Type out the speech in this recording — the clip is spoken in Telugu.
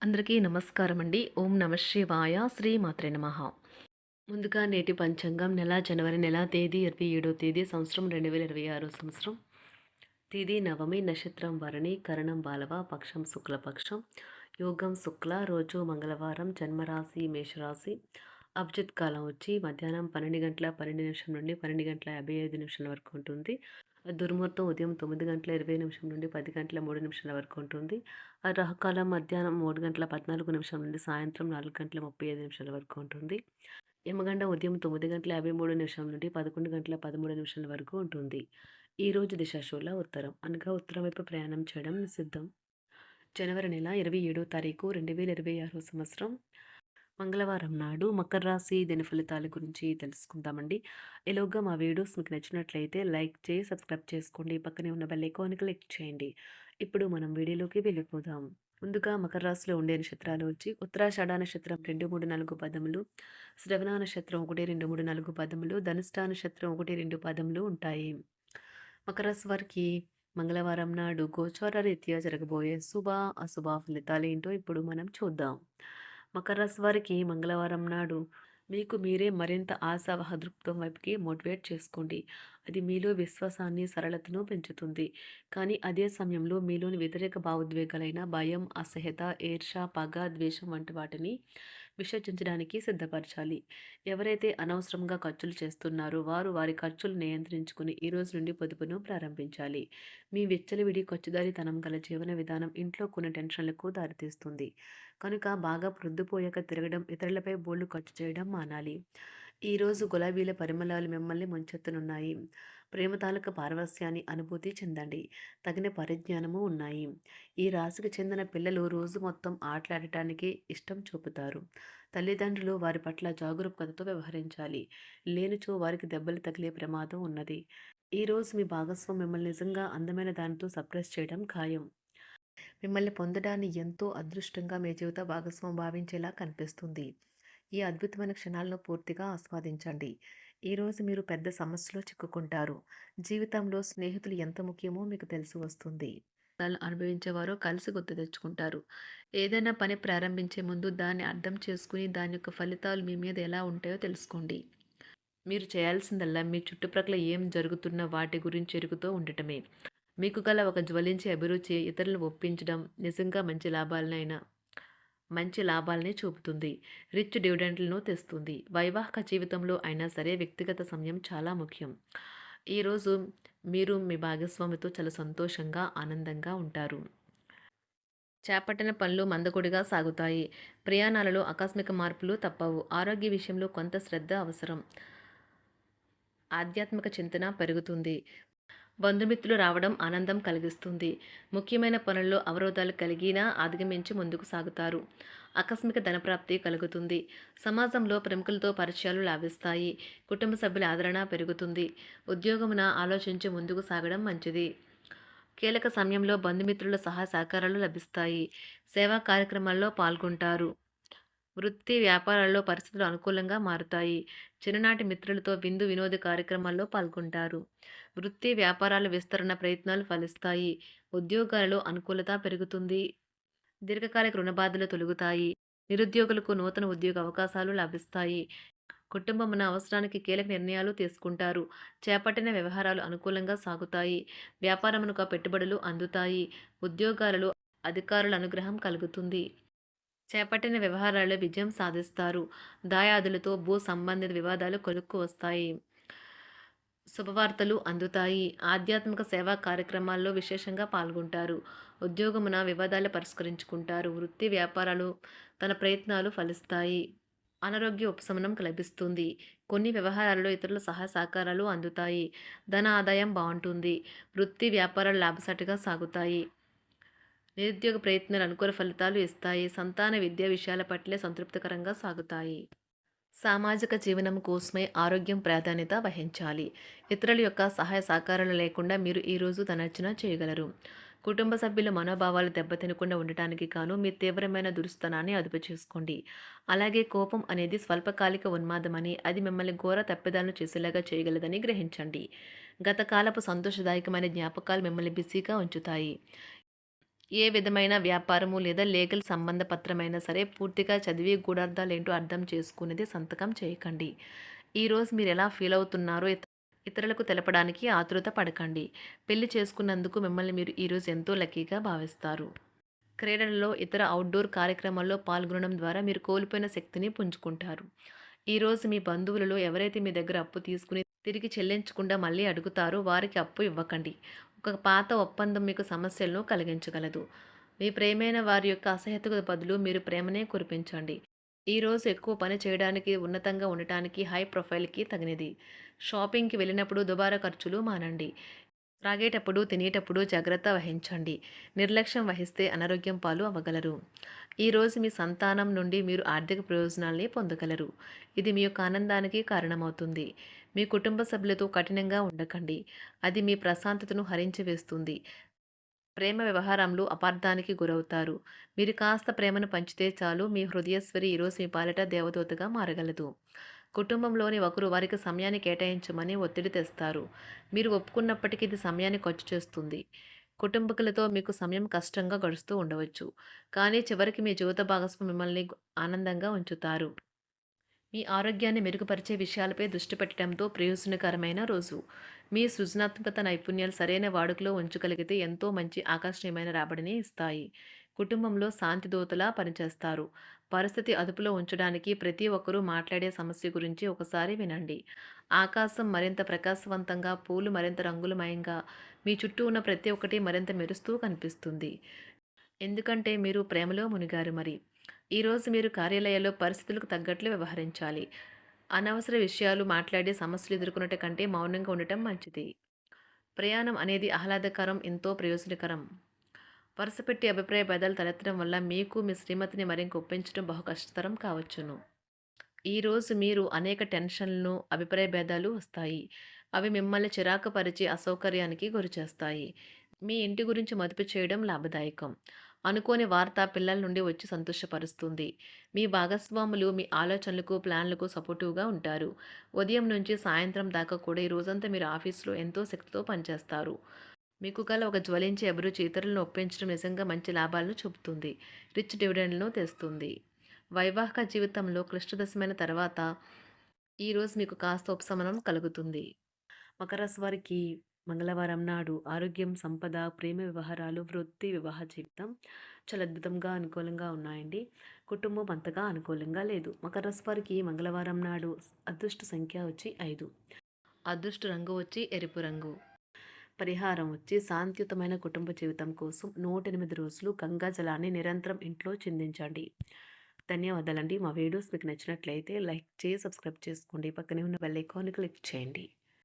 అందరికీ నమస్కారం అండి. ఓం నమ శివాయ. శ్రీమాత్రే నమః. ముందుగా నేటి పంచాంగం జనవరి నెల తేదీ 27వ తేదీ సంవత్సరం 2026 సంవత్సరం. తిథి నవమి, నక్షత్రం భరణి, కరణం బాలవ, పక్షం శుక్లపక్షం, యోగం శుక్ల, రోజు మంగళవారం, జన్మరాశి మేషరాశి. అభిజిత్ కాలం వచ్చి మధ్యాహ్నం 12 గంటల 12 నిమిషం నుండి 12 గంటల 55 నిమిషాల వరకు ఉంటుంది. దుర్ముహూర్తం ఉదయం 9 గంటల 20 నిమిషం నుండి 10 గంటల 3 నిమిషాల వరకు ఉంటుంది. రాహుకాలం మధ్యాహ్నం 3 గంటల 14 నిమిషం నుండి సాయంత్రం 4 గంటల 35 నిమిషాల వరకు ఉంటుంది. యమగండం ఉదయం 9 గంటల 53 నిమిషం నుండి 11 గంటల 13 నిమిషాల వరకు ఉంటుంది. ఈరోజు దిశాశూల ఉత్తరం, అనగా ఉత్తరం వైపు ప్రయాణం చేయడం నిషిద్ధం. జనవరి నెల 27వ తారీఖు 2026 సంవత్సరం మంగళవారం నాడు మకర రాశి దిన ఫలితాల గురించి తెలుసుకుందామండి. ఈలోగా మా వీడియోస్ మీకు నచ్చినట్లయితే లైక్ చేసి సబ్స్క్రైబ్ చేసుకోండి. పక్కనే ఉన్న బెల్ ఐకాన్ క్లిక్ చేయండి. ఇప్పుడు మనం వీడియోలోకి వెళ్ళిపోదాం. ముందుగా మకర రాశిలో ఉండే నక్షత్రాలు వచ్చి ఉత్తరాషాఢ నక్షత్రం 2, 3, 4 పదములు, శ్రవణ నక్షత్రం 1, 2, 3, 4 పదములు, ధనిష్ట నక్షత్రం 1, 2 పదములు ఉంటాయి. మకర రాశి వారికి మంగళవారం నాడు గోచార రీత్యా జరగబోయే శుభ అశుభ ఫలితాలు ఏంటో ఇప్పుడు మనం చూద్దాం. మకర రాశి వారికి మంగళవారం నాడు మీకు మీరే మరింత ఆశావహ దృక్పథం వైపుకి మోటివేట్ చేసుకోండి. అది మీలో విశ్వాసాన్ని, సరళతను పెంచుతుంది. కానీ అదే సమయంలో మీలోని వ్యతిరేక భావోద్వేగాలైన భయం, అసహ్యత, ఈర్ష, పగ, ద్వేషం వంటి వాటిని విసర్జించడానికి సిద్ధపరచాలి. ఎవరైతే అనవసరంగా ఖర్చులు చేస్తున్నారో వారు వారి ఖర్చులు నియంత్రించుకుని ఈ రోజు నుండి పొదుపును ప్రారంభించాలి. మీ విచ్చలవిడి ఖర్చుదారీతనం గల జీవన విధానం ఇంట్లో కొన్ని టెన్షన్లకు దారితీస్తుంది. కనుక బాగా ప్రొద్దుపోయాక తిరగడం, ఇతరులపై బోళ్లు ఖర్చు చేయడం మానాలి. ఈరోజు గులాబీల పరిమళాలు మిమ్మల్ని ముంచెత్తనున్నాయి. ప్రేమ తాలూకా పారవస్యాన్ని అనుభూతి చెందండి. తగిన పరిజ్ఞానము ఉన్నాయి. ఈ రాశికి చెందిన పిల్లలు రోజు మొత్తం ఆటలాడటానికి ఇష్టం చూపుతారు. తల్లిదండ్రులు వారి పట్ల జాగరూకతతో వ్యవహరించాలి. లేనిచో వారికి దెబ్బలు తగిలే ప్రమాదం ఉన్నది. ఈరోజు మీ భాగస్వామి మిమ్మల్ని నిజంగా అందమైన దానితో సర్ప్రైజ్ చేయడం ఖాయం. మిమ్మల్ని పొందడాన్ని ఎంతో అదృష్టంగా మీ జీవిత భాగస్వామి భావించేలా కనిపిస్తుంది. ఈ అద్భుతమైన క్షణాలను పూర్తిగా ఆస్వాదించండి. ఈరోజు మీరు పెద్ద సమస్యలో చిక్కుకుంటారు. జీవితంలో స్నేహితులు ఎంత ముఖ్యమో మీకు తెలిసి వస్తుంది. అనుభవించేవారు కలిసి గుర్తు తెచ్చుకుంటారు. ఏదైనా పని ప్రారంభించే ముందు దాన్ని అర్థం చేసుకుని దాని యొక్క ఫలితాలు మీ మీద ఎలా ఉంటాయో తెలుసుకోండి. మీరు చేయాల్సిందల్లా మీ చుట్టుప్రక్కల ఏం జరుగుతున్న వాటి గురించి ఎరుగుతూ ఉండటమే. మీకు గల ఒక జ్వలించే అభిరుచి ఇతరులను ఒప్పించడం నిజంగా మంచి లాభాలనే చూపుతుంది. రిచ్ డివిడెంట్లను తెస్తుంది. వైవాహిక జీవితంలో అయినా సరే వ్యక్తిగత సమయం చాలా ముఖ్యం. ఈరోజు మీరు మీ భాగస్వామితో చాలా సంతోషంగా, ఆనందంగా ఉంటారు. చేపట్టిన పనులు మందకొడిగా సాగుతాయి. ప్రయాణాలలో ఆకస్మిక మార్పులు తప్పవు. ఆరోగ్య విషయంలో కొంత శ్రద్ధ అవసరం. ఆధ్యాత్మిక చింతన పెరుగుతుంది. బంధుమిత్రులు రావడం ఆనందం కలిగిస్తుంది. ముఖ్యమైన పనుల్లో అవరోధాలు కలిగినా అధిగమించి ముందుకు సాగుతారు. ఆకస్మిక ధనప్రాప్తి కలుగుతుంది. సమాజంలో ప్రముఖులతో పరిచయాలు లాభిస్తాయి. కుటుంబ సభ్యుల ఆదరణ పెరుగుతుంది. ఉద్యోగమున ఆలోచించి ముందుకు సాగడం మంచిది. కీలక సమయంలో బంధుమిత్రుల సహాయ సహకారాలు లభిస్తాయి. సేవా కార్యక్రమాల్లో పాల్గొంటారు. వృత్తి వ్యాపారాల్లో పరిస్థితులు అనుకూలంగా మారుతాయి. చిన్ననాటి మిత్రులతో విందు వినోద కార్యక్రమాల్లో పాల్గొంటారు. వృత్తి వ్యాపారాల విస్తరణ ప్రయత్నాలు ఫలిస్తాయి. ఉద్యోగాలలో అనుకూలత పెరుగుతుంది. దీర్ఘకాలిక రుణబాధలు తొలగుతాయి. నిరుద్యోగులకు నూతన ఉద్యోగ అవకాశాలు లభిస్తాయి. కుటుంబమున అవసరానికి కీలక నిర్ణయాలు తీసుకుంటారు. చేపట్టిన వ్యవహారాలు అనుకూలంగా సాగుతాయి. వ్యాపారమునకు పెట్టుబడులు అందుతాయి. ఉద్యోగాలలో అధికారుల అనుగ్రహం కలుగుతుంది. చేపట్టిన వ్యవహారాల్లో విజయం సాధిస్తారు. దాయాదులతో భూ సంబంధిత వివాదాలు కొలుక్కు వస్తాయి. శుభవార్తలు అందుతాయి. ఆధ్యాత్మిక సేవా కార్యక్రమాల్లో విశేషంగా పాల్గొంటారు. ఉద్యోగమున వివాదాలు పరిష్కరించుకుంటారు. వృత్తి వ్యాపారాలు తన ప్రయత్నాలు ఫలిస్తాయి. అనారోగ్య ఉపశమనం లభిస్తుంది. కొన్ని వ్యవహారాల్లో ఇతరుల సహాయ సహకారాలు అందుతాయి. ధన ఆదాయం బాగుంటుంది. వృత్తి వ్యాపారాలు లాభసాటిగా సాగుతాయి. నిరుద్యోగ ప్రయత్నాలు అనుకూల ఫలితాలు ఇస్తాయి. సంతాన విద్యా విషయాల పట్లే సంతృప్తికరంగా సాగుతాయి. సామాజిక జీవనం కోసమే ఆరోగ్యం ప్రాధాన్యత వహించాలి. ఇతరుల యొక్క సహాయ సహకారాలు లేకుండా మీరు ఈరోజు తనర్చన చేయగలరు. కుటుంబ సభ్యుల మనోభావాలు దెబ్బతినకుండా ఉండటానికి గాను మీ తీవ్రమైన దురుస్తనాన్ని అదుపు చేసుకోండి. అలాగే కోపం అనేది స్వల్పకాలిక ఉన్మాదమని, అది మిమ్మల్ని ఘోర తప్పిదాలను చేసేలాగా చేయగలదని గ్రహించండి. గత కాలపు సంతోషదాయకమైన జ్ఞాపకాలు మిమ్మల్ని బిజీగా ఉంచుతాయి. ఏ విధమైన వ్యాపారము లేదా లీగల్ సంబంధ పత్రమైనా సరే పూర్తిగా చదివి గూఢార్థాలేంటో అర్థం చేసుకునేది సంతకం చేయకండి. ఈరోజు మీరు ఎలా ఫీల్ అవుతున్నారో ఇతరులకు తెలపడానికి ఆతురత పడకండి. పెళ్లి చేసుకున్నందుకు మిమ్మల్ని మీరు ఈరోజు ఎంతో లక్కీగా భావిస్తారు. క్రీడలలో ఇతర అవుట్‌డోర్ కార్యక్రమాల్లో పాల్గొనడం ద్వారా మీరు కోల్పోయిన శక్తిని పుంజుకుంటారు. ఈరోజు మీ బంధువులలో ఎవరైతే మీ దగ్గర అప్పు తీసుకుని తిరిగి చెల్లించకుండా మళ్ళీ అడుగుతారో వారికి అప్పు ఇవ్వకండి. ఒక పాత ఒప్పందం మీకు సమస్యలను కలిగించగలదు. మీ ప్రేమైన వారి యొక్క అసహ్యతకు బదులు మీరు ప్రేమనే కురిపించండి. ఈరోజు ఎక్కువ పని చేయడానికి, ఉన్నతంగా ఉండటానికి, హై ప్రొఫైల్‌కి తగినది. షాపింగ్‌కి వెళ్ళినప్పుడు దుబారా ఖర్చులు మానండి. త్రాగేటప్పుడు, తినేటప్పుడు జాగ్రత్త వహించండి. నిర్లక్ష్యం వహిస్తే అనారోగ్యం పాలు అవ్వగలరు. ఈరోజు మీ సంతానం నుండి మీరు ఆర్థిక ప్రయోజనాల్ని పొందగలరు. ఇది మీ యొక్క ఆనందానికి కారణమవుతుంది. మీ కుటుంబ సభ్యులతో కఠినంగా ఉండకండి. అది మీ ప్రశాంతతను హరించి వేస్తుంది. ప్రేమ వ్యవహారంలో అపార్థానికి గురవుతారు. మీరు కాస్త ప్రేమను పంచితే చాలు మీ హృదయస్వరి ఈరోజు మీ పాలిట దేవదూతగా మారగలదు. కుటుంబంలోని ఒకరు వారికి సమయాన్ని కేటాయించమని ఒత్తిడి తెస్తారు. మీరు ఒప్పుకున్నప్పటికీ ఇది సమయాన్ని ఖర్చు చేస్తుంది. కుటుంబకులతో మీకు సమయం కష్టంగా గడుస్తూ ఉండవచ్చు. కానీ చివరికి మీ జీవిత భాగస్వామి మిమ్మల్ని ఆనందంగా ఉంచుతారు. మీ ఆరోగ్యాన్ని మెరుగుపరిచే విషయాలపై దృష్టి పెట్టడంతో ప్రయోజనకరమైన రోజు. మీ సృజనాత్మకత నైపుణ్యాలు సరైన వాడుకలో ఉంచగలిగితే ఎంతో మంచి ఆకర్షణీయమైన రాబడిని ఇస్తాయి. కుటుంబంలో శాంతి దూతలా పనిచేస్తారు. పరిస్థితి అదుపులో ఉంచడానికి ప్రతి ఒక్కరూ మాట్లాడే సమస్య గురించి ఒకసారి వినండి. ఆకాశం మరింత ప్రకాశవంతంగా, పూలు మరింత రంగులమయంగా, మీ చుట్టూ ఉన్న ప్రతి ఒక్కటి మరింత మెరుస్తూ కనిపిస్తుంది. ఎందుకంటే మీరు ప్రేమలో మునిగారు మరి. ఈరోజు మీరు కార్యాలయాల్లో పరిస్థితులకు తగ్గట్లు వ్యవహరించాలి. అనవసర విషయాలు మాట్లాడి సమస్యలు ఎదుర్కొనట కంటే మౌనంగా ఉండటం మంచిది. ప్రయాణం అనేది ఆహ్లాదకరం, ఎంతో ప్రయోజనకరం. వరుసపెట్టి అభిప్రాయ భేదాలు తలెత్తడం వల్ల మీకు మీ శ్రీమతిని మరింక ఒప్పించడం బహు కష్టతరం కావచ్చును. ఈరోజు మీరు అనేక టెన్షన్లను, అభిప్రాయ భేదాలు వస్తాయి. అవి మిమ్మల్ని చిరాకు పరిచి అసౌకర్యానికి గురిచేస్తాయి. మీ ఇంటి గురించి మదుపు చేయడం లాభదాయకం. అనుకోని వార్త పిల్లల నుండి వచ్చి సంతోషపరుస్తుంది. మీ భాగస్వాములు మీ ఆలోచనలకు, ప్లాన్లకు సపోర్టివ్‌గా ఉంటారు. ఉదయం నుంచి సాయంత్రం దాకా కూడా ఈ రోజంతా మీరు ఆఫీస్‌లో ఎంతో శక్తితో పనిచేస్తారు. మీకు గల ఒక జ్వలించే అభిరుచి ఇతరులను ఒప్పించడం నిజంగా మంచి లాభాలను చూపుతుంది. రిచ్ డివిడెండ్‌లను తెస్తుంది. వైవాహిక జీవితంలో క్లిష్టదశమైన తర్వాత ఈరోజు మీకు కాస్త ఉపశమనం కలుగుతుంది. మకర రాశి వారికి మంగళవారం నాడు ఆరోగ్యం, సంపద, ప్రేమ వ్యవహారాలు, వృత్తి, వివాహ జీవితం చాలా అద్భుతంగా అనుకూలంగా ఉన్నాయండి. కుటుంబం అంతగా అనుకూలంగా లేదు. మకర రాశి వారికి మంగళవారం నాడు అదృష్ట సంఖ్య వచ్చి 5. అదృష్ట రంగు వచ్చి ఎరుపు రంగు. పరిహారం వచ్చి శాంతియుతమైన కుటుంబ జీవితం కోసం 108 రోజులు గంగా జలాన్ని నిరంతరం ఇంట్లో చిందించండి. ధన్యవాదాలండి. మా వీడియోస్ మీకు నచ్చినట్లయితే లైక్ చేసి, సబ్స్క్రైబ్ చేసుకోండి. పక్కనే ఉన్న బెల్ ఐకాన్ని క్లిక్ చేయండి.